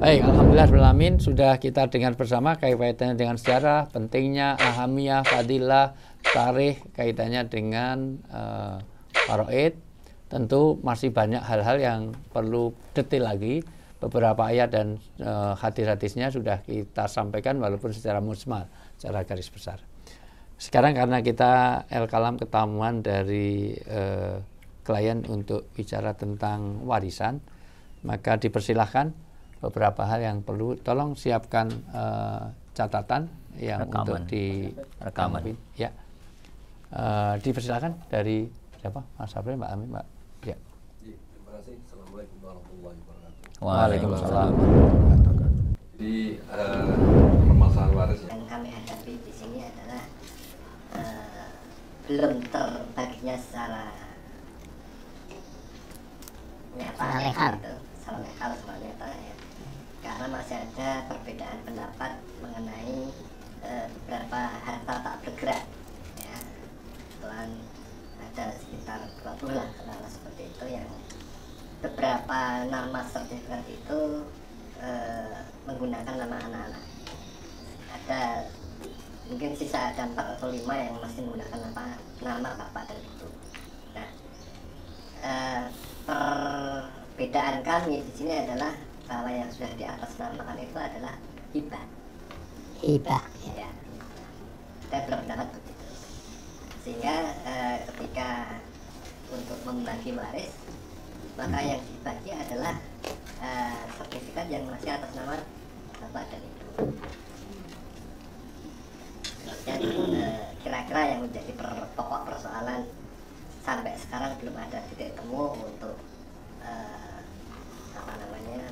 Baik, alhamdulillah sudah kita dengar bersama kaitannya dengan sejarah, pentingnya, ahamiyah, fadilah, tarikh, kaitannya dengan faraid. Tentu masih banyak hal-hal yang perlu detail lagi. Beberapa ayat dan hadis-hadisnya sudah kita sampaikan walaupun secara mujmal, secara garis besar. Sekarang karena kita kalam ketamuan dari klien untuk bicara tentang warisan, maka dipersilahkan beberapa hal yang perlu tolong siapkan catatan yang rekaman. Untuk di rekaman ya. Dipersilakan dari siapa? Mas April, Mbak Amin, Mbak. Ya. Terima kasih. Assalamualaikum warahmatullahi wabarakatuh. Waalaikumsalam. Jadi permasalahan waris yang kami hadapi di sini adalah belum terbaginya secara legal gitu, secara legal sebenarnya ya. Karena masih ada perbedaan pendapat mengenai beberapa harta tak bergerak ya. Kebetulan ada sekitar 20 lah hal seperti itu yang beberapa nama sertifikat itu menggunakan nama anak-anak. Ada mungkin sisa ada 4 atau 5 yang masih menggunakan nama bapak dan ibu. Nah, perbedaan kami di sini adalah bahwa yang sudah di atas namakan itu adalah hibah. Hibah. Ya. Saya belum mendapat begitu. Sehingga ketika untuk membagi waris, maka yang dibagi adalah sertifikat yang masih atas nama bapak dan ibu. Dan kira-kira yang menjadi pokok persoalan sampai sekarang belum ada titik temu untuk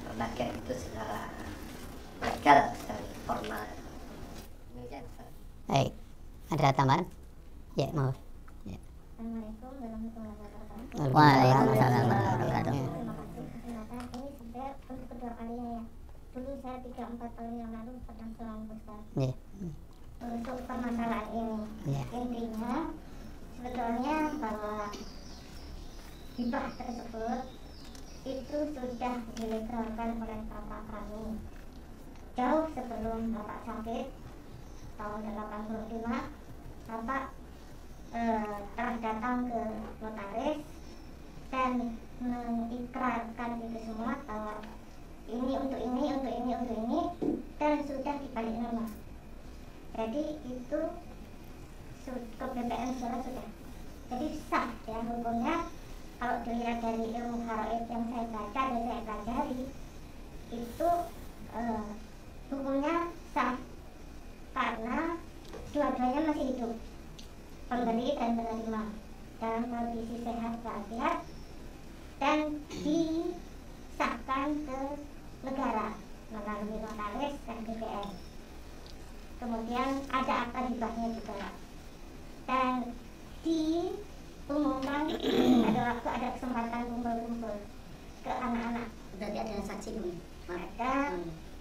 pembagian itu secara legal dan formal. Baik, ada tambahan? Ya, mau. Ya. Assalamualaikum warahmatullahi wabarakatuh. Waalaikumsalam warahmatullahi wabarakatuh. Terima kasih kesempatan. Ini sebenarnya untuk kedua kalinya ya. Dulu saya 3-4 tahun yang lalu pernah selalu besar. Ya. Untuk permasalahan ini, Ya. intinya sebetulnya bahwa hibah tersebut itu sudah dilegalkan oleh bapak kami jauh sebelum bapak sakit tahun 85. Bapak telah datang ke notaris dan mengikrarkan itu semua bahwa ini untuk ini, untuk ini, untuk ini, dan sudah dibalik nama. Jadi itu ke BPN sudah. Jadi sah ya hukumnya. Kalau dilihat dari ilmu faraid yang saya baca dan saya pelajari, itu hukumnya sah karena dua-duanya masih hidup, pemberi dan penerima, dalam kondisi sehat walafiat dan disahkan ke negara melalui notaris dan BPN. Kemudian ada akta hibahnya juga dan diumumkan ada waktu, ada kesempatan kumpul-kumpul ke anak-anak. Berarti ada saksi dulu. Ada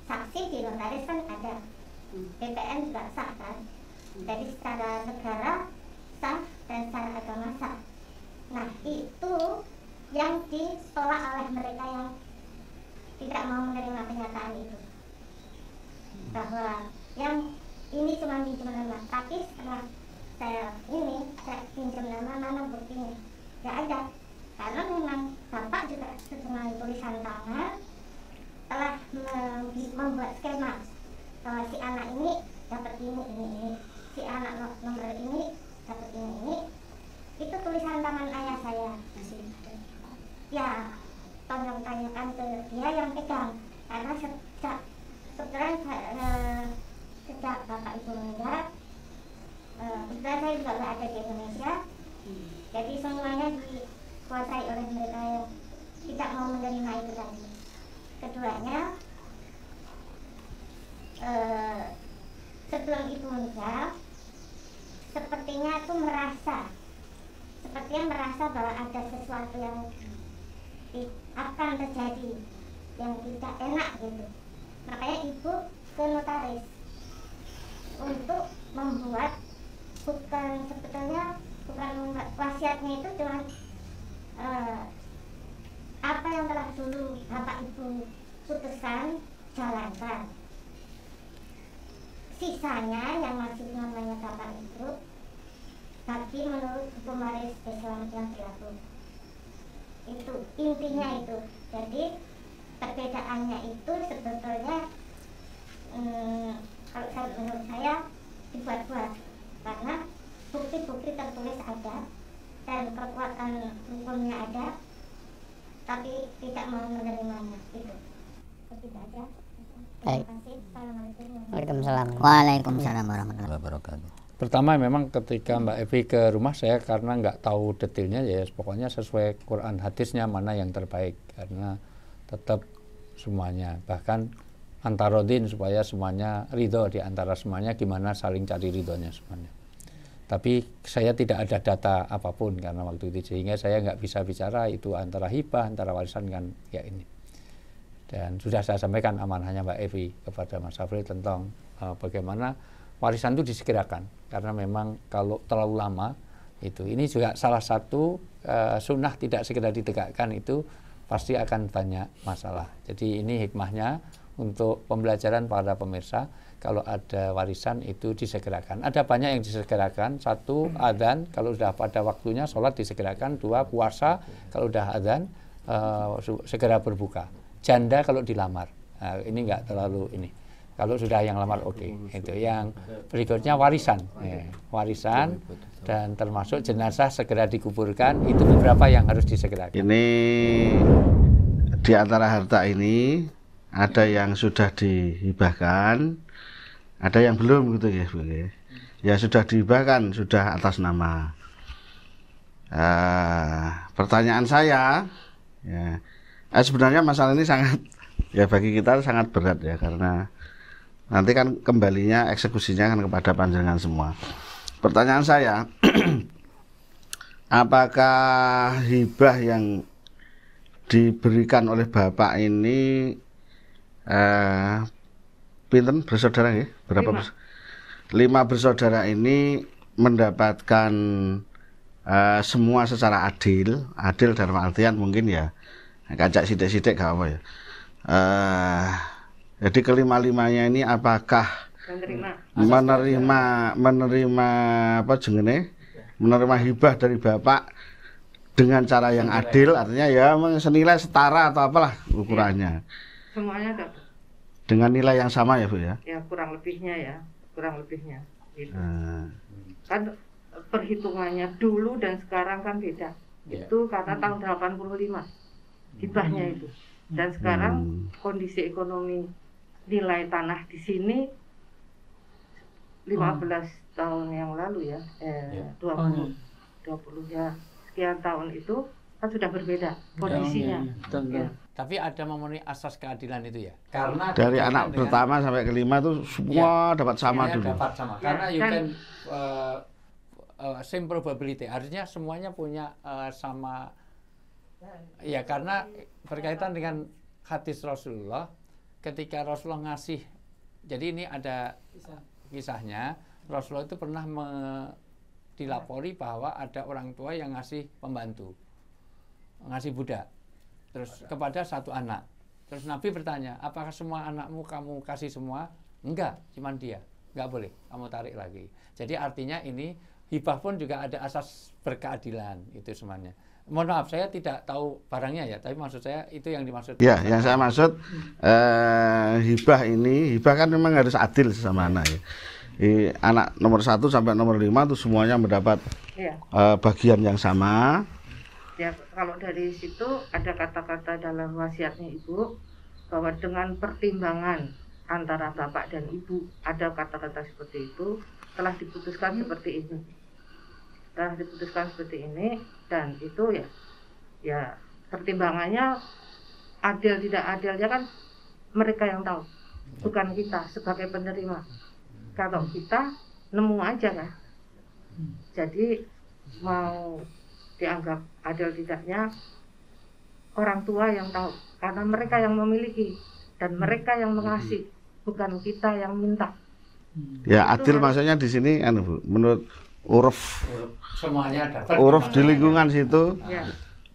saksi di notaris kan ada, BPN juga sah kan. Jadi secara negara sah dan secara agama sah. Nah itu yang ditolak oleh mereka yang tidak mau menerima kenyataan itu, bahwa yang ini cuma pinjam nama, tapi setelah saya pinjam nama, mana buktinya? Tidak ada, karena memang bapak juga dengan tulisan tangan telah membuat skema bahwa si anak ini dapat ini, si anak nomor ini dapat ini. Itu tulisan tangan ayah saya. Ya, tolong tanyakan ke dia yang pegang, karena sejak bapak ibu meninggal, kebetulan saya juga nggak ada di Indonesia, jadi semuanya dikuasai oleh mereka yang tidak mau menerima itu tadi. Keduanya, sebelum ibu meninggal, sepertinya itu merasa bahwa ada sesuatu yang akan terjadi yang tidak enak gitu. Makanya ibu ke notaris untuk membuat bukan membuat wasiatnya itu cuma apa yang telah dulu bapak ibu putuskan jalankan. Sisanya yang masih namanya kapan itu tapi menurut hukum waris Islam yang berlaku. Itu intinya itu. Jadi perbedaannya itu sebetulnya kalau menurut saya dibuat-buat, karena bukti-bukti tertulis ada dan kekuatan hukumnya ada, tapi tidak mau menerimanya. Itu tidak ada. Terima kasih. Assalamualaikum. Waalaikumsalam. Waalaikumsalam warahmatullahi wabarakatuh. Pertama memang ketika Mbak Evi ke rumah saya, karena nggak tahu detailnya ya pokoknya sesuai Quran hadisnya mana yang terbaik, karena tetap semuanya bahkan antarodin supaya semuanya ridho di antara semuanya, gimana saling cari ridhonya semuanya. Tapi saya tidak ada data apapun karena waktu itu, sehingga saya nggak bisa bicara itu antara hibah antara warisan kan ya ini. Dan sudah saya sampaikan amanahnya Mbak Evi kepada Mas Afril tentang bagaimana warisan itu disegerakan, karena memang kalau terlalu lama itu, ini juga salah satu sunnah tidak segera ditegakkan itu pasti akan banyak masalah. Jadi ini hikmahnya untuk pembelajaran para pemirsa, kalau ada warisan itu disegerakan. Ada banyak yang disegerakan. Satu, adzan, kalau sudah pada waktunya sholat disegerakan. Dua, puasa, kalau sudah adzan segera berbuka. Janda kalau dilamar, nah, ini enggak terlalu ini. Kalau sudah yang lamar oke. Itu yang berikutnya warisan, warisan dan termasuk jenazah segera dikuburkan, itu beberapa yang harus disegerakan. Ini di antara harta ini ada yang sudah dihibahkan, ada yang belum gitu ya, Bu. Ya sudah dihibahkan, sudah atas nama. Pertanyaan saya, ya, sebenarnya masalah ini sangat, ya bagi kita sangat berat ya, karena nanti kan kembalinya eksekusinya kan kepada panjenengan semua. Pertanyaan saya, apakah hibah yang diberikan oleh Bapak ini pinten bersaudara ya? Berapa? 5 bersaudara ini mendapatkan semua secara adil dalam artian mungkin ya kacak sidik-sidik gak apa ya. Jadi kelima-limanya ini apakah menerima apa jenenge? Menerima hibah dari Bapak dengan cara yang adil, artinya ya senilai setara atau apalah ukurannya. Semuanya dapat. Dengan nilai yang sama ya, Bu ya? Ya kurang lebihnya ya, kurang lebihnya. Gitu. Kan perhitungannya dulu dan sekarang kan beda. Itu karena tahun 85 hibahnya itu. Dan sekarang kondisi ekonomi nilai tanah di sini 15 tahun yang lalu ya, 20 ya sekian tahun itu kan sudah berbeda kondisinya. Ya. Tapi ada memenuhi asas keadilan itu ya. Karena dari anak pertama sampai kelima itu semua dapat sama dulu. Dapat sama. Karena you can same probability. Artinya semuanya punya sama. Ya karena berkaitan dengan hadis Rasulullah, ketika Rasulullah ngasih, jadi ini ada kisahnya, Rasulullah itu pernah dilapori bahwa ada orang tua yang ngasih pembantu, ngasih budak, terus kepada satu anak. Terus Nabi bertanya, apakah semua anakmu kamu kasih semua? Enggak, cuman dia. Enggak boleh, kamu tarik lagi. Jadi artinya ini hibah pun juga ada asas berkeadilan itu semuanya. Mohon maaf, saya tidak tahu barangnya ya, tapi maksud saya itu yang dimaksud. Ya, yang saya maksud hibah kan memang harus adil sama anak ya. Anak nomor 1 sampai nomor 5 itu semuanya mendapat bagian yang sama. Ya, kalau dari situ ada kata-kata dalam wasiatnya Ibu bahwa dengan pertimbangan antara Bapak dan Ibu, ada kata-kata seperti itu, telah diputuskan seperti ini. Telah diputuskan seperti ini, dan itu ya pertimbangannya adil tidak adilnya kan mereka yang tahu, bukan kita sebagai penerima. Kalau kita nemu aja kan, jadi mau dianggap adil tidaknya orang tua yang tahu, karena mereka yang memiliki dan mereka yang mengasih, bukan kita yang minta. Ya adil maksudnya di sini Bu, menurut uruf semuanya dapat. Uruf di lingkungan situ. Ya,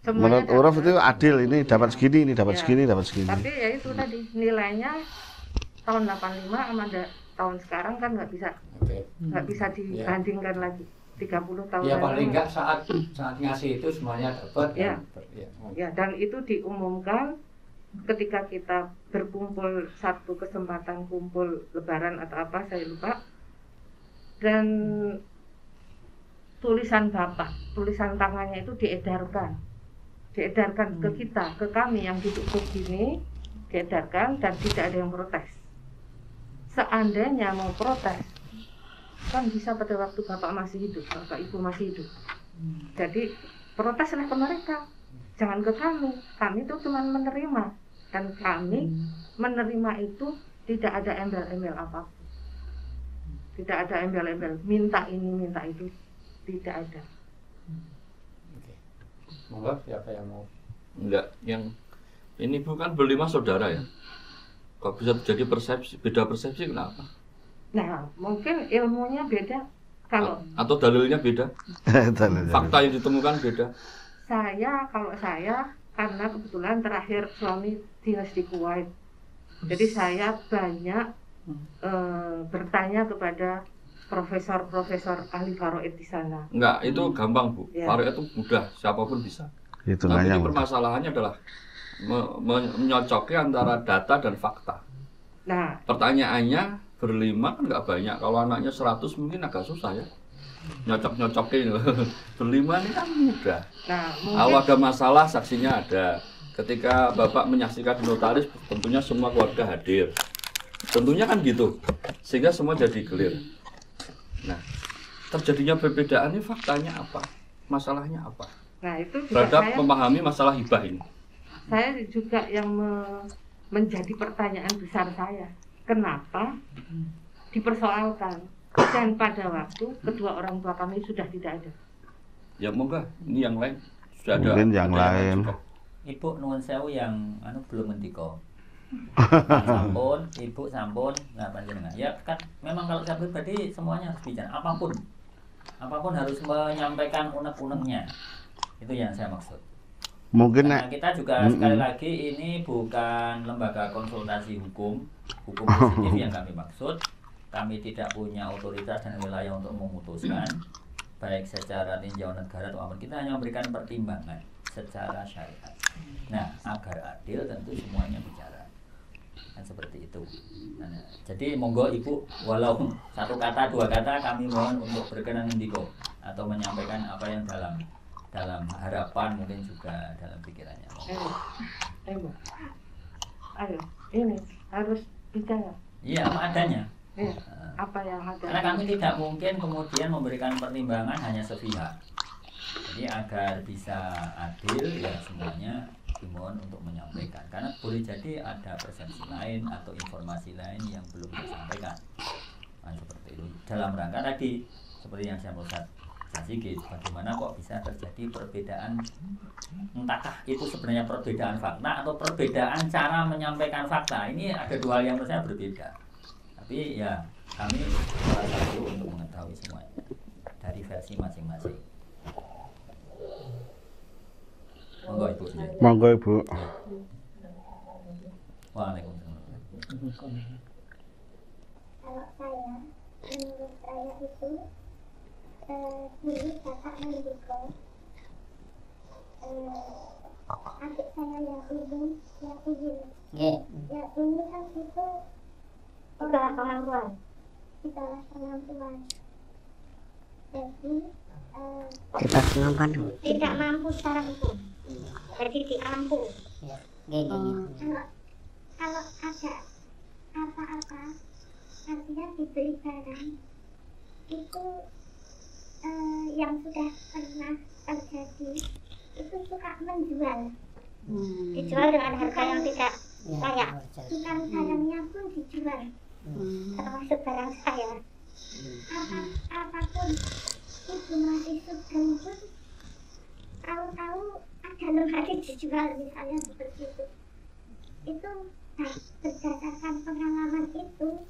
menurut uruf itu adil, ini dapat segini, ini dapat segini, dapat segini. Tapi ya itu tadi nilainya tahun 85 sama tahun sekarang kan nggak bisa dibandingkan lagi 30 tahun. Ya paling nggak saat ngasih itu semuanya dapat. Ya, dan itu diumumkan ketika kita berkumpul satu kesempatan kumpul Lebaran atau apa saya lupa. Dan tulisan Bapak, tulisan tangannya itu diedarkan ke kita, ke kami yang duduk begini, diedarkan dan tidak ada yang protes. Seandainya mau protes, kan bisa pada waktu Bapak masih hidup, Bapak Ibu masih hidup. Jadi proteslah ke mereka, jangan ke kami. Kami itu cuma menerima, dan kami menerima itu tidak ada embel-embel apapun. Tidak ada embel-embel, minta ini, minta itu, tidak ada. Monggo, siapa yang mau? Enggak, yang ini bukan berlima saudara ya. Kok bisa terjadi beda persepsi kenapa? Nah, mungkin ilmunya beda. Atau dalilnya beda? Fakta yang ditemukan beda? Kalau saya, karena kebetulan terakhir suami dinas di Kuwait. Jadi saya banyak bertanya kepada profesor-profesor ahli faraid di sana. Enggak, itu gampang Bu. Ya. Faraid itu mudah, siapapun bisa. Itu Tapi nanya permasalahannya adalah menyocoki antara data dan fakta. Nah, pertanyaannya berlima kan nggak banyak. Kalau anaknya 100 mungkin agak susah ya. Nyocok-nyocokin. Berlima ini kan mudah. Nah, kalau ada masalah saksinya ada. Ketika Bapak menyaksikan di notaris, tentunya semua keluarga hadir. Tentunya kan gitu. Sehingga semua jadi clear. Nah, terjadinya perbedaan ini faktanya apa? Masalahnya apa? Nah, itu juga terhadap saya memahami masalah hibah ini. Saya juga yang menjadi pertanyaan besar saya. Kenapa dipersoalkan? Dan pada waktu kedua orang tua kami sudah tidak ada. Ya monggo, ini yang lain sudah ada. Mungkin yang lain. Ibu nuwun sewu yang belum ngendika. Sampun, ibu sampun, nah panjenengan. Ya kan memang kalau saya pribadi semuanya harus bicara apapun harus menyampaikan unek-uneknya. Itu yang saya maksud. Mungkin Karena kita juga sekali lagi ini bukan lembaga konsultasi hukum positif yang kami maksud. Kami tidak punya otoritas dan wilayah untuk memutuskan baik secara tinjauan negara atau apa. Kita hanya memberikan pertimbangan secara syariat. Nah, agar adil tentu semuanya bicara. Kan seperti itu. Nah, jadi monggo Ibu, walau satu kata dua kata kami mohon untuk berkenan indiko atau menyampaikan apa yang dalam harapan mungkin juga dalam pikirannya. Ayo, ini harus bicara. Iya, apa adanya. Apa yang ada. Karena kami tidak mungkin kemudian memberikan pertimbangan hanya sepihak. Jadi agar bisa adil ya semuanya dimohon untuk menyampaikan. Karena boleh jadi ada persepsi lain atau informasi lain yang belum disampaikan. Nah, seperti itu. Dalam rangka tadi seperti yang saya mau Sigit, bagaimana kok bisa terjadi perbedaan, entahkah itu sebenarnya perbedaan fakta atau perbedaan cara menyampaikan fakta. Ini ada dua hal yang menurut saya berbeda. Tapi ya kami merasa perlu untuk mengetahui semuanya dari versi masing-masing. Monggo Ibu. Monggo Ibu. Waalaikumsalam. Kalau saya, menurut saya itu dulu bapak mendukung adik saya yang ini kan itu adalah pengangguran, jadi tidak mampu secara hukum, jadi diampu. Kalau ada apa-apa, artinya dibeli barang itu yang sudah pernah terjadi itu suka menjual, dijual dengan harga yang tidak layak, bukan barangnya pun dijual, termasuk barang saya. Apapun ibu masih Sugeng pun tahu-tahu ada lemari dijual misalnya seperti itu. Berdasarkan pengalaman itu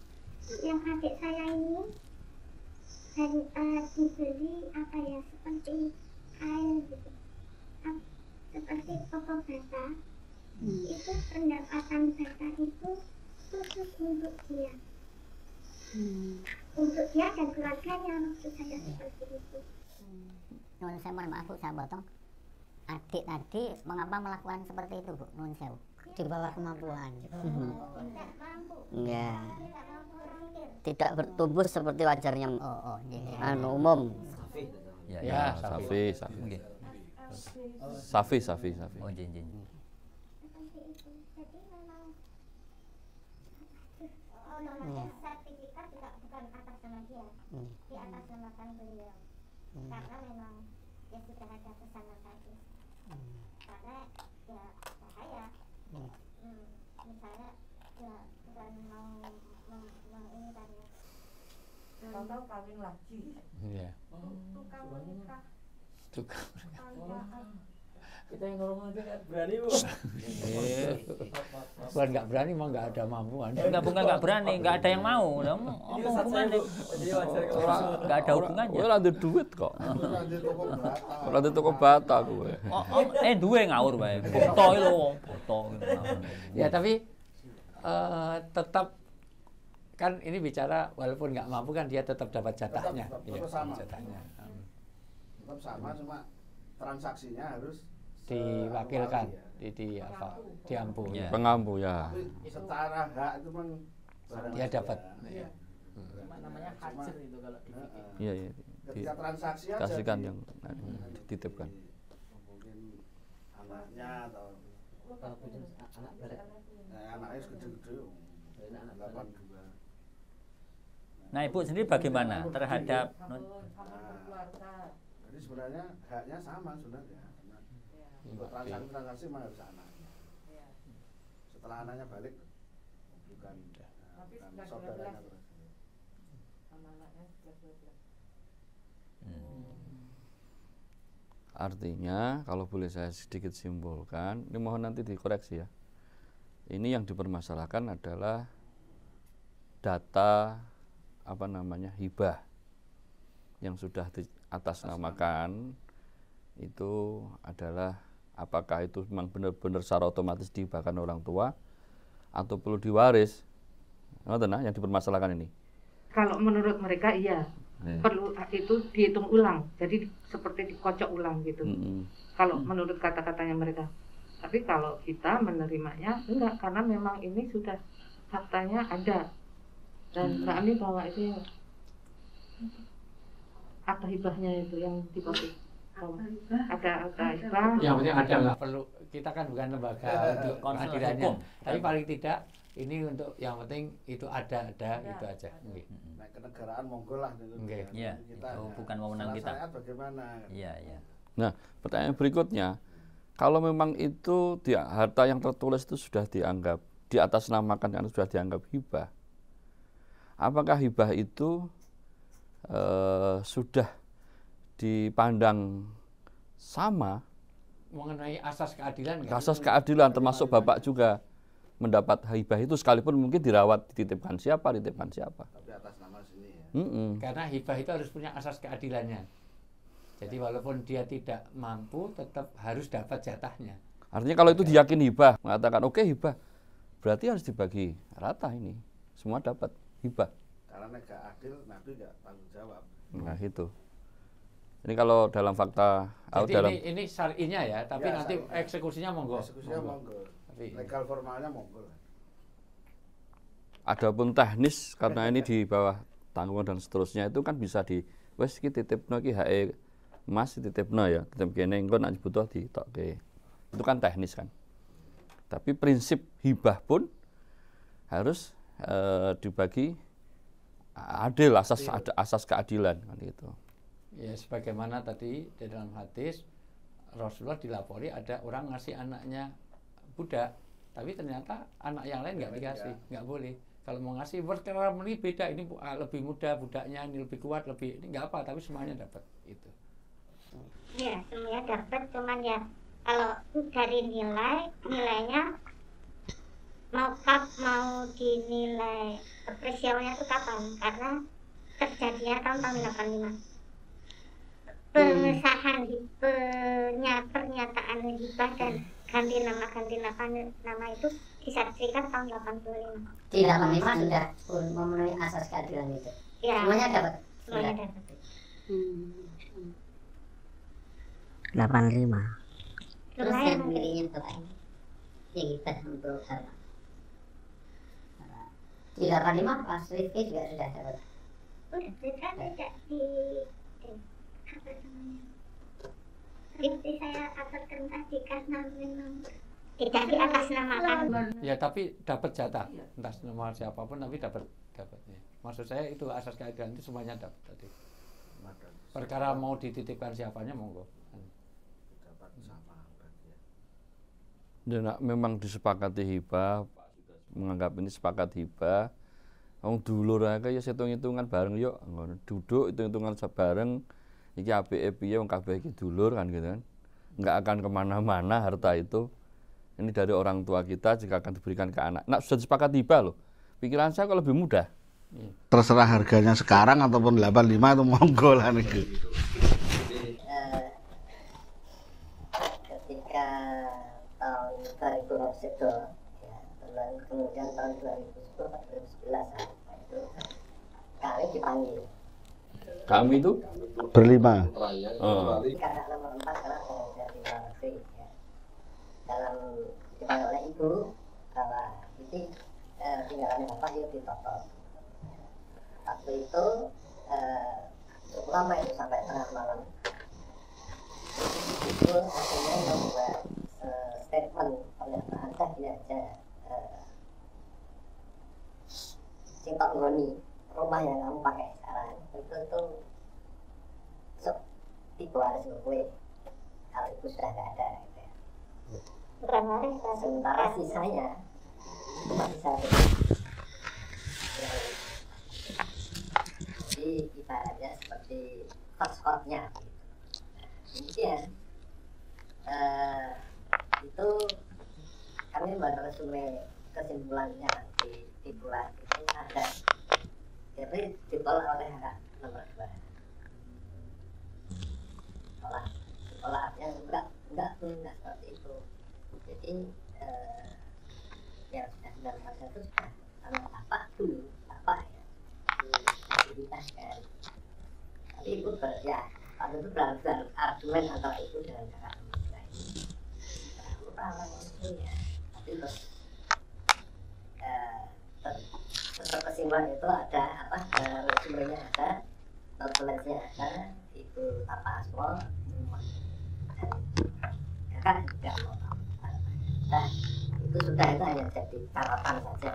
yang adik saya ini dan dibeli apa ya, seperti air gitu, seperti pokok bata, itu pendapatan bata itu susah khusus untuk dia. Untuk dia dan keluarganya, maksud saya seperti itu. Nuwun sewu, maaf Bu, saya potong. Adik tadi mengapa melakukan seperti itu Bu? Nuwun sewu. Di bawah kemampuan. Tidak mampu. Ya. Tidak mampu berpikir. Tidak bertumbuh seperti wajarnya umum. Ya, Safi. Nggih. Safi. Oh, nggih. Seperti itu. Jadi memang namanya sertifikat juga bukan atas nama dia, di atas namakan beliau. Karena memang ya sudah ada pesanan tadi. Karena ya bahaya. Misalnya ya bukan mau ini kan ya. Tahu-tahu kawin lagi. Iya. Tukang menikah. Tukang. Kita yang ngomong aja nggak berani Bu. Bukan nggak berani, mau nggak ada mampuan. Bukan nggak berani, nggak ada yang mau. Apa hubungannya? Jadi wajar kalau Nggak ada hubungannya. Ora ada duit kok. Ora ada toko bata kowe. Duwe ngawur bae. Foto itu, foto. Ya tapi tetap kan ini bicara walaupun nggak mampu kan dia tetap dapat jatahnya. Tetap sama. Jatahnya. Tetap sama, cuma transaksinya harus Diwakilkan di apa? Diampu. Ya. Pengampu ya. Tapi secara hak itu memang Dia dapat. Iya. cuma namanya hajar itu kalau di fikih. Iya. Ketika transaksi aja Kasihkan yang dititipkan. mungkin anaknya atau Kalau punya anak berat, anaknya gede-gede 82. Nah, Ibu sendiri bagaimana terhadap Jadi sebenarnya haknya sama sebenarnya. Untuk transaksi mah harus anaknya. Setelah anaknya balik bukan saudaranya terus. Artinya kalau boleh saya sedikit simpulkan, ini mohon nanti dikoreksi ya. Ini yang dipermasalahkan adalah data hibah yang sudah diatasnamakan itu adalah apakah itu memang benar-benar secara otomatis dihibahkan orang tua atau perlu diwaris. Yang dipermasalahkan ini. Kalau menurut mereka iya. Perlu itu dihitung ulang, jadi seperti dikocok ulang gitu. Kalau menurut kata-katanya mereka. Tapi kalau kita menerimanya enggak, karena memang ini sudah faktanya ada. Dan Mbak Ami bawa itu yang akta hibahnya itu yang dikopi. Ada akta hibah. Yang penting ada, nggak perlu. Kita kan bukan lembaga untuk pengadilannya, tapi paling tidak ini untuk yang penting itu ada itu aja. Nah, kenegaraan monggo lah gitu. Iya, itu bukan wewenang kita. Bagaimana? Iya. Nah, pertanyaan berikutnya, kalau memang itu harta yang tertulis itu sudah dianggap diatasnamakan karena sudah dianggap hibah, apakah hibah itu sudah dipandang sama mengenai asas keadilan? Asas keadilan termasuk Bapak juga mendapat hibah itu sekalipun mungkin dirawat dititipkan siapa. Tapi atas nama sini ya. Karena hibah itu harus punya asas keadilannya. Jadi walaupun dia tidak mampu tetap harus dapat jatahnya. Artinya kalau itu diyakini hibah, mengatakan oke, hibah, berarti harus dibagi rata ini. Semua dapat hibah. Karena nggak adil, Nabi nggak tanggung jawab. Nah itu. Ini kalau dalam fakta. Jadi ini syar'inya ya, tapi Ya, nanti syar'inya. eksekusinya monggo. Eksekusinya monggo. Legal formalnya monggo. Adapun teknis karena ini di bawah tanggungan dan seterusnya itu kan bisa wes iki titipno iki hake Mas titipno ya, titip kene engko nek butuh ditokke. Itu kan teknis kan. Tapi prinsip hibah pun harus dibagi adil, asas keadilan kan gitu. Ya sebagaimana tadi di dalam hadis Rasulullah dilapori ada orang ngasih anaknya budak, tapi ternyata anak yang lain nggak dikasih, nggak boleh. Kalau mau ngasih berkira ini beda, ini lebih muda budaknya, ini lebih kuat, lebih ini nggak apa, tapi semuanya dapat itu. Ya semuanya dapat, cuman ya kalau dari nilainya mau dinilai apresialnya itu kapan? Karena terjadinya tahun 85. Pengesahan pernyataan hibah dan ganti nama itu disertifikat tahun 85. Di 85 sudah memenuhi asas keadilan itu. Ya. Semuanya dapat. Semuanya dapat. 85. Terus Lumayan yang nanti. pilihnya Bapak ini yang kita untuk apa? Di 85 Pak Rifki juga sudah dapat. Udah, kan tidak di apa namanya? Seperti saya katakan tadi karena memang tidak di atas namakan. Ya tapi dapat jatah, entah nomor siapapun tapi dapat ya. Maksud saya itu asas keadilan itu semuanya dapat tadi. Perkara mau dititipkan siapanya monggo. Dan memang disepakati hibah, menganggap ini sepakat hibah. Wong dulur ae ya hitung-hitungan bareng yuk, duduk hitung-hitungan bareng. Iki apike piye wong kabeh iki dulur kan gitu kan. Enggak akan kemana-mana harta itu. Ini dari orang tua kita jika akan diberikan ke anak. Nah, sudah sepakat hibah loh. Pikiran saya kok lebih mudah. Terserah harganya sekarang ataupun 85 itu monggo lah nih. Ketika tahun 2000 itu ya, kemudian tahun 2010 2011 itu kami dipanggil. Kami itu Berlima. Karena nomor 4 karena saya di luar negeri ya. Dalam dipanggil oleh ibu bahwa ini tinggalannya bapak yuk ditotok. Waktu itu cukup lama itu sampai tengah malam. Itu akhirnya membuat statement pernyataan tadi aja Cinta Ngoni, rumah yang kamu pakai sekarang itu sok tipe harus gue kalau itu sudah nggak ada gitu ya. Sementara sisanya itu masih saya jadi ibaratnya seperti hotspotnya gitu. Kemudian itu kami membuat resume kesimpulannya di bulan itu ada, jadi ditolak oleh kakak nomor 2. Tolaknya enggak seperti itu. Jadi yang sudah 9 itu sudah sama bapak dulu, bapak ya diaktivitaskan. Tapi ibu ya waktu itu argumen antara ibu dengan kakak nomor 2 ini. Aku pernah itu ya, tapi terus kesimpulan itu ada apa sumbernya ada, dokumennya ada, ibu Papa Asmo semua dan kakak juga mau tahu. Nah itu sudah, itu hanya jadi catatan saja.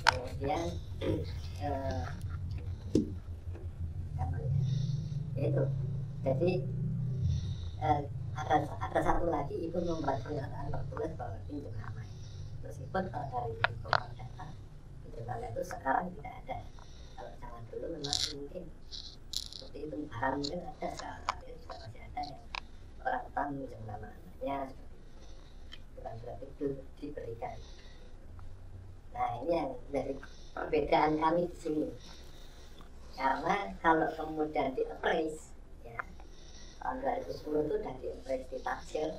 Kemudian itu jadi ada satu lagi ibu membuat pernyataan tertulis bahwa pinjam ramai, meskipun kalau dari sumber data pinjaman itu sekarang tidak ada. Kalau zaman dulu memang mungkin seperti itu, barang mungkin ada, tapi juga masih ada yang orang utang pinjam nama anaknya, bukan berarti itu diberikan. Nah ini yang dari perbedaan kami di sini, karena kalau kemudian di appraise ya, tahun 2010 itu sudah di appraise, ditaksir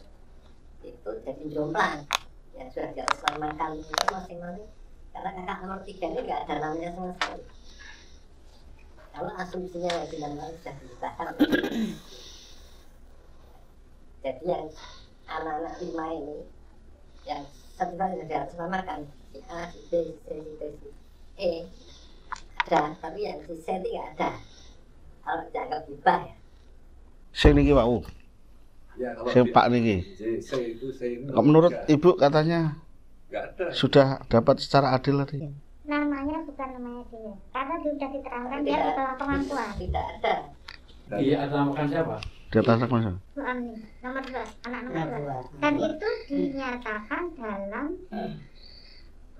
itu jadi jomplang yang sudah diatasnamakan itu masing-masing, karena kakak nomor 3 ini nggak ada namanya sama sekali. Kalau asumsinya dengan sudah dibahas, jadi yang anak-anak 5 ini yang satu kali sudah diatasnamakan, si A, si B, si C, si D, si E ada, tapi yang si C tidak ada. Kalau dianggap hibah ya. Sing niki Pak U. Ya, Sing Pak niki. Kok menurut Ibu katanya sudah dapat secara adil tadi? Namanya bukan namanya dia, karena sudah diterangkan dia di bawah pengakuan. Tidak ada. Iya, namakan siapa? Di atas mana? Bu Ami, nomor 2, anak nomor 2. Dan itu dinyatakan dalam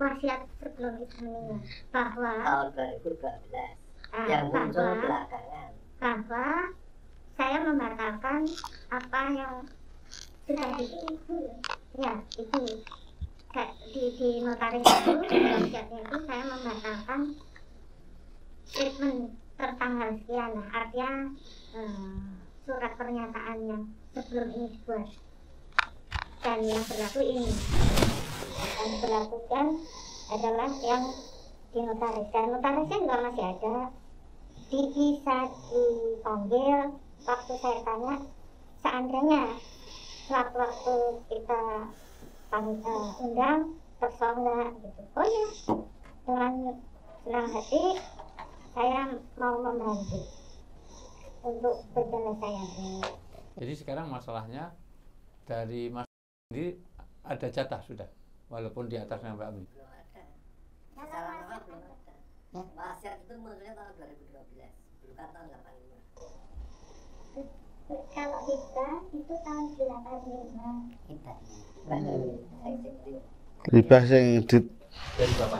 wasiat sebelum itu meninggal bahwa tahun 2012 yang muncul belakangan, bahwa saya membatalkan apa yang sudah di notaris itu, di wasiatnya itu saya membatalkan statement tertanggal sekian. Nah, artinya surat pernyataan yang sebelum ini dibuat. dan yang berlaku ini. Yang diberlakukan adalah yang di notaris, dan notarisnya juga masih ada. Bisa dipanggil waktu saya tanya, seandainya waktu kita undang personal gitu. Oh ya, dengan senang hati saya mau membantu untuk penyelesaian ini. Jadi sekarang masalahnya dari Mas sendiri ada jatah sudah, walaupun di atasnya Mbak Mi. Belum ada. Masalah nama belum ada. Wasiat itu munculnya tahun 2012, bukan tahun 85. Kalau kita itu tahun 85. Hibah sing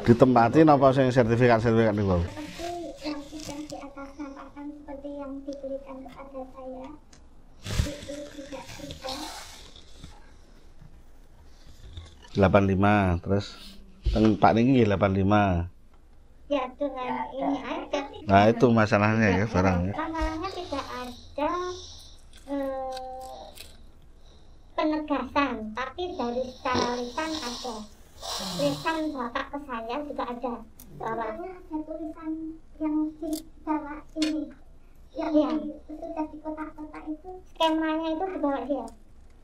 ditempati napa sing sertifikat-sertifikat niku? Seperti yang sudah di atas sampaikan, seperti yang diberikan kepada saya, itu tidak bisa. 85 terus teng Pak niki 85. Ya dengan ini aja. Nah itu masalahnya ya barang ya. Masalahnya tidak ada penegasan, tapi dari secara lisan ada. Lisan bapak ke saya juga ada. Bahwa ada tulisan yang di bawah ini. Ya, sudah di kotak-kotak itu skemanya itu dibawa dia.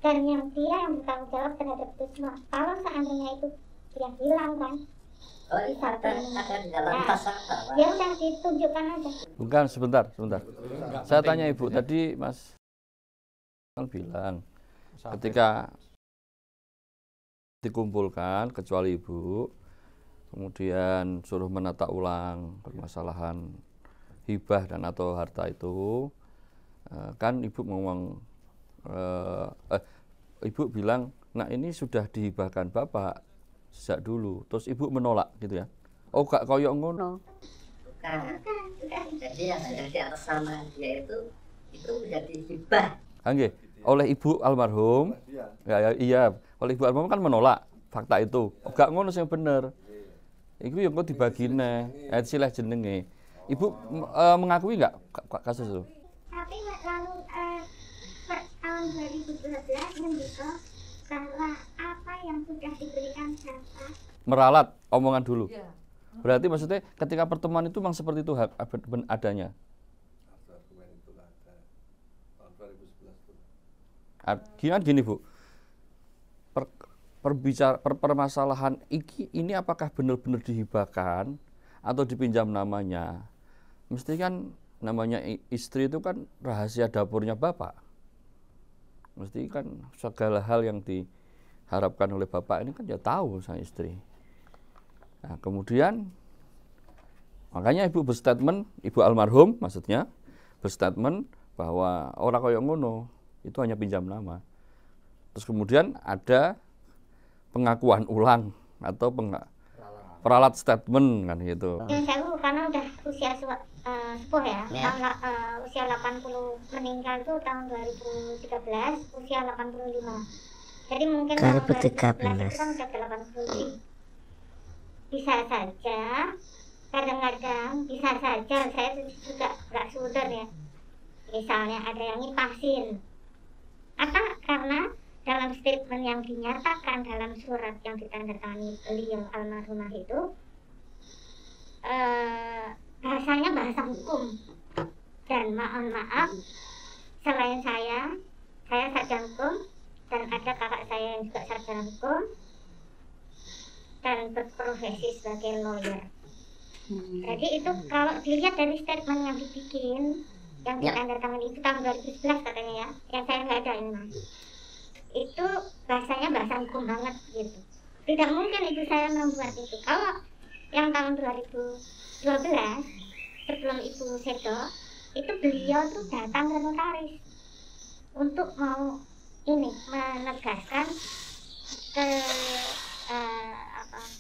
Dan yang dia yang bertanggung jawab terhadap itu semua. Kalau seandainya itu dia hilang kan, Oh, itu ada di dalam tas apa? ya udah ditunjukkan aja. Bukan, sebentar. Saya tanya Ibu tadi, Mas kan bilang ketika dikumpulkan kecuali Ibu, kemudian suruh menata ulang permasalahan hibah dan atau harta itu, kan Ibu ngomong, Ibu bilang, nah ini sudah dihibahkan Bapak sejak dulu, terus Ibu menolak gitu ya? Oh gak koyok ngono? Bukan. Jadi yang ada di atas nama dia itu menjadi hibah. Nggih, oleh Ibu almarhum. Ya, iya, oleh Ibu almarhum kan menolak fakta itu. Oh, gak ngono sing bener. Iku yang kok dibagine, silih jenenge. Ibu mengakui nggak kasus itu? Tapi lalu tahun 2012 menunjukkan bahwa apa yang sudah diberikan Bapak Meralat omongan dulu. Berarti maksudnya ketika pertemuan itu memang seperti itu adanya. Gini Bu, permasalahan ini apakah benar-benar dihibahkan atau dipinjam namanya? Mesti kan namanya istri itu kan rahasia dapurnya Bapak. Mesti kan segala hal yang diharapkan oleh Bapak ini kan dia tahu sang istri. Nah, kemudian makanya Ibu berstatement, Ibu almarhum maksudnya berstatement bahwa orang koyo ngono itu hanya pinjam nama. Terus kemudian ada pengakuan ulang atau peralat statement kan gitu. yang saya karena udah usia sepuh ya, usia 80 meninggal itu tahun 2013, usia 85. Jadi mungkin tahun 2013 itu kan udah 80. Bisa saja, kadang-kadang bisa saja saya juga nggak sudar ya. Misalnya ada yang ngipasin, atau karena dalam statement yang dinyatakan dalam surat yang ditandatangani beliau almarhumah itu bahasanya bahasa hukum, dan mohon maaf selain saya sarjana hukum dan ada kakak saya yang juga sarjana hukum dan berprofesi sebagai lawyer. Jadi itu kalau dilihat dari statement yang dibikin yang ditandatangani itu tahun 2011 katanya ya, yang saya nggak ada ini Mas, itu bahasanya bahasa hukum banget gitu. Tidak mungkin itu saya membuat itu. Kalau yang tahun 2012 sebelum Ibu Sedo itu beliau tuh datang ke notaris untuk mau ini menegaskan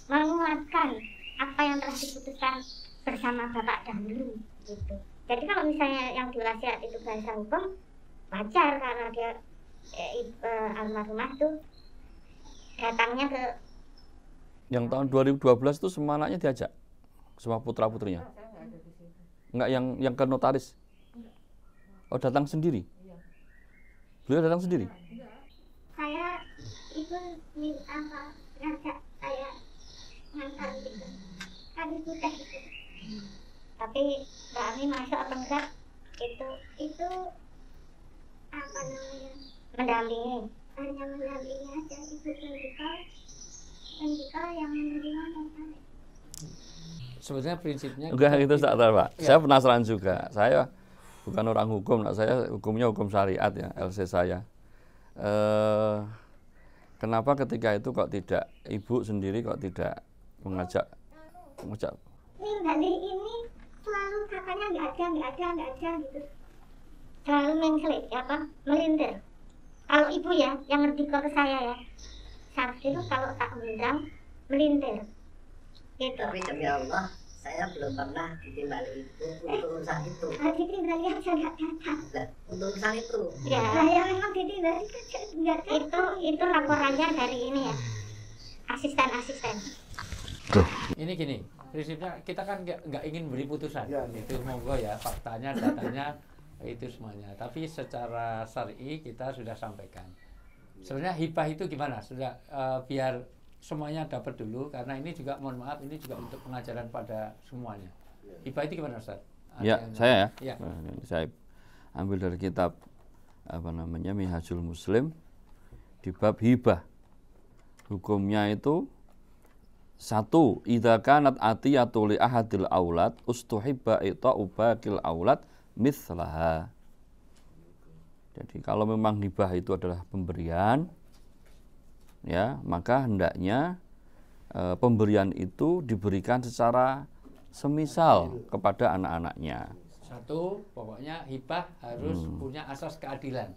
menguatkan apa yang telah diputuskan bersama Bapak dahulu gitu. Jadi kalau misalnya yang diwasiat itu bahasa hukum, wajar karena dia almarhumah itu datangnya ke yang tahun 2012 itu semua anaknya diajak, semua putra-putrinya. Enggak yang ke notaris. Oh, datang sendiri. Beliau datang sendiri. saya ikut ngajak saya ngantar gitu kan sudah gitu. Tapi Mbak Ami masuk apa enggak itu apa namanya mendampingi, hanya mendampingi aja. Ibu medical yang menerima dan tarik. Sebetulnya prinsipnya Enggak itu tak tahu, Pak. Ya. Saya penasaran juga. Saya bukan orang hukum, nah, saya hukumnya hukum syariat ya, LC saya. Kenapa ketika itu kok tidak ibu sendiri kok tidak mengajak Ini dari ini selalu kakaknya nggak ada gitu. Selalu mengklik melintir. Kalau ibu ya yang ngerti ke saya ya. Saat itu kalau tak undang melintir. Gitu. Tapi demi Allah, saya belum pernah ditimbali itu untuk urusan itu. Ditimbali aja nggak datang. Nah, untuk urusan itu. Ya, saya memang ditimbali nggak itu laporannya dari ini ya. Asisten. ini gini, prinsipnya kita kan nggak ingin beri putusan, itu monggo ya, faktanya, datanya itu semuanya. Tapi secara syar'i kita sudah sampaikan. Sebenarnya hibah itu gimana? Sudah biar semuanya dapat dulu, karena ini juga mohon maaf, ini juga untuk pengajaran pada semuanya. Hibah itu gimana, Ustaz? Ya, saya ya. Ya. Saya ambil dari kitab Minhajul Muslim di bab hibah. Hukumnya itu satu, idza kanat atiyatu li ahadil aulad ustuhibba ita'u baqil aulad mithlaha. Jadi kalau memang hibah itu adalah pemberian, ya, maka hendaknya pemberian itu diberikan secara semisal kepada anak-anaknya. Satu, pokoknya hibah harus punya asas keadilan.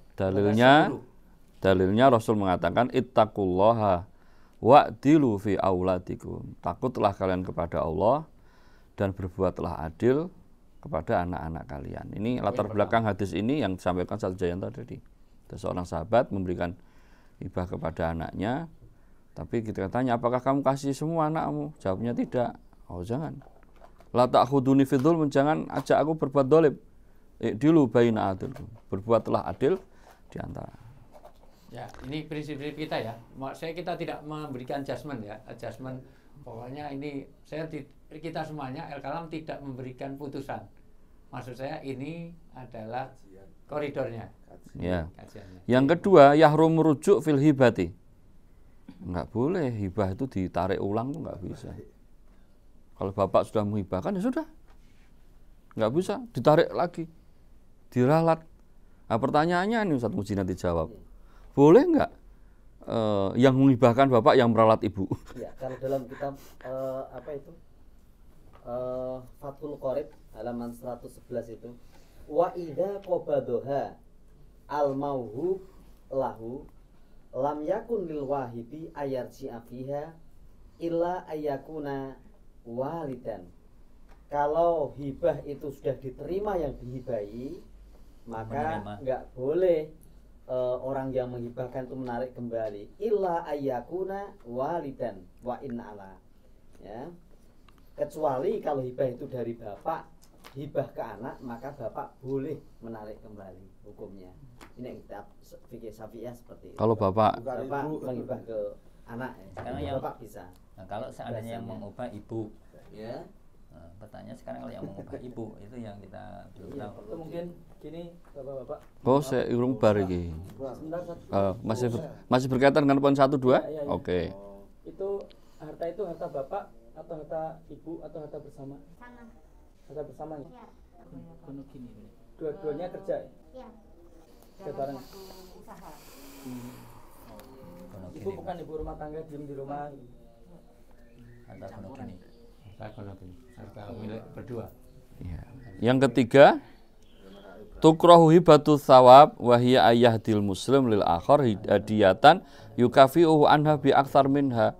Dalilnya Rasul mengatakan ittaqullaha wa'dilu fi auladikum. Takutlah kalian kepada Allah dan berbuatlah adil kepada anak-anak kalian. Ini latar belakang hadis ini yang disampaikan Ustaz Jayanto tadi. Seorang sahabat memberikan hibah kepada anaknya, tapi kita tanya, apakah kamu kasih semua anakmu? Jawabnya tidak. Oh, jangan. La ta'khuduni fi dzulm, jangan ajak aku berbuat dolim. Dilu baina adilkum. Berbuatlah adil di antara. Ya, ini prinsip-prinsip kita ya. Kita tidak memberikan adjustment ya, adjustment. Pokoknya ini kita semuanya Al-Kalam tidak memberikan putusan. Maksud saya ini adalah koridornya. Ya. Kajiannya. Yang kedua, yahrum rujuk fil hibati. Enggak boleh hibah itu ditarik ulang tuh enggak bisa. Kalau bapak sudah menghibahkan ya sudah. Enggak bisa ditarik lagi. Diralat. Nah, pertanyaannya ini Ustaz Muji nanti jawab. Boleh enggak yang menghibahkan bapak yang meralat ibu? Ya, kalau dalam kitab Fathul Qorib halaman 111 itu, wa idza qabadoha al mauhub lahu lam yakun lil wahibi ayarji'a fiha illa ayakuna walidan. Kalau hibah itu sudah diterima yang dihibahi, maka enggak boleh orang yang menghibahkan itu menarik kembali illa ayyakuna walidan wa inna'ala, ya, kecuali kalau hibah itu dari bapak hibah ke anak, maka bapak boleh menarik kembali hukumnya. Ini kitab fikih Syafi'iyah seperti itu. Kalau bapak menghibah ke anak ya, bapak bisa. Nah, kalau seandainya yang mengubah ibu, ya. Nah, pertanyaan sekarang kalau yang mengubah ibu itu yang kita belum tahu. Itu mungkin gini bapak-bapak. Oh, saya urung bar iki. Masih berkaitan dengan poin 1 2? Ya. Oke. Itu harta bapak atau harta ibu atau harta bersama? Sama. Harta bersama ya? Ya. Dua-duanya kerja ya? Ya. Kerja bareng. Usaha. Ibu bukan ibu rumah tangga, diem di rumah. Harta gonogini. Harta milik berdua. Ya. Yang ketiga, tukrahu hibatu thawab wa hiya ayahdil muslim lil akhar hadiyatan yukafi'uhu anha bi aktsar minha.